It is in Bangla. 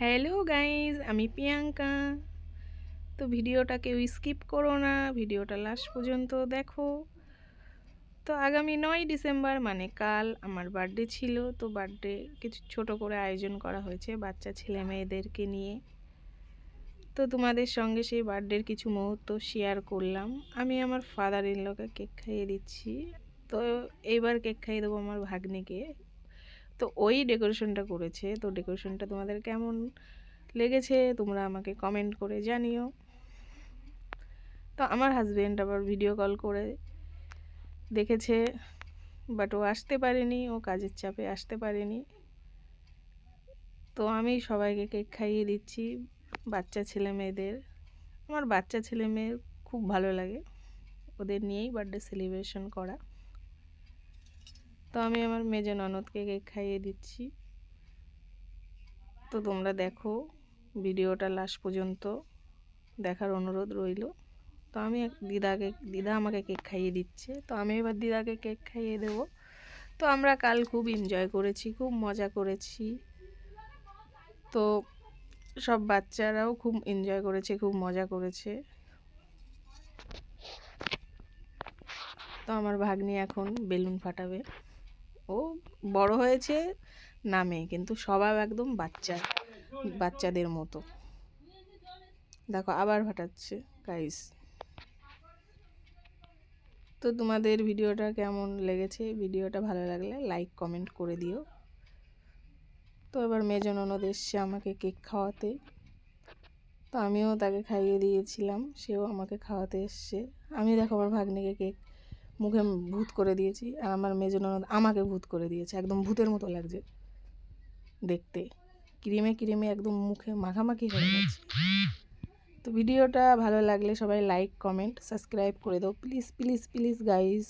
হ্যালো গাইজ, আমি প্রিয়াঙ্কা। তো ভিডিওটা কেউ স্কিপ করো না, ভিডিওটা লাস্ট পর্যন্ত দেখো। তো আগামী 9 ডিসেম্বর মানে কাল আমার বার্থডে ছিল। তো বার্থডে কিছু ছোট করে আয়োজন করা হয়েছে বাচ্চা ছেলে মেয়েদেরকে নিয়ে। তো তোমাদের সঙ্গে সেই বার্থডের কিছু মুহূর্ত শেয়ার করলাম। আমি আমার ফাদার ইন লকে কেক খাইয়ে দিচ্ছি। তো এইবার কেক খাইয়ে দেবো আমার ভাগ্নিকে। তো ওই ডেকোরেশনটা করেছে। তো ডেকোরেশনটা তোমাদের কেমন লেগেছে তোমরা আমাকে কমেন্ট করে জানিও। তো আমার হাজবেন্ড আবার ভিডিও কল করে দেখেছে, বাট ও আসতে পারেনি, ও কাজের চাপে আসতে পারেনি। তো আমি সবাইকে কেক খাইয়ে দিচ্ছি, বাচ্চা ছেলে মেয়েদের। আমার বাচ্চা ছেলে মেয়ে খুব ভালো লাগে, ওদের নিয়েই বার্থডে সেলিব্রেশন করা। তো আমি আমার মেজো ননদকে কেক খাইয়ে দিচ্ছি। তো তোমরা দেখো ভিডিওটা লাস্ট পর্যন্ত দেখার অনুরোধ রইল। তো আমি দিদা আমাকে কেক খাইয়ে দিচ্ছে, তো আমি এবার দিদাকে কেক খাইয়ে দেব। তো আমরা কাল খুব এনজয় করেছি, খুব মজা করেছি। তো সব বাচ্চারাও খুব এনজয় করেছে, খুব মজা করেছে। তো আমার ভাগ্নি এখন বেলুন ফাটাবে। ও বড় হয়েছে নামে, কিন্তু স্বভাব একদম বাচ্চাদের মতো। দেখো আবার ফাটাচ্ছে গাইস। তো তোমাদের ভিডিওটা কেমন লেগেছে? ভিডিওটা ভালো লাগলে লাইক কমেন্ট করে দিও। তো এবার মেজো ননদ এসছে আমাকে কেক খাওয়াতে। তো আমিও তাকে খাইয়ে দিয়েছিলাম, সেও আমাকে খাওয়াতে এসছে। আমি দেখো আমার ভাগ্নিকে কেক মুখে ভূত করে দিয়েছি, আর আমার মেজো ননদ আমাকে ভূত করে দিয়েছে। একদম ভূতের মতো লাগছে দেখতে, ক্রিমে ক্রিমে একদম মুখে মাখামাখি হয়ে গেছে। তো ভিডিওটা ভালো লাগলে সবাই লাইক কমেন্ট সাবস্ক্রাইব করে দাও প্লিজ প্লিজ প্লিজ গাইস।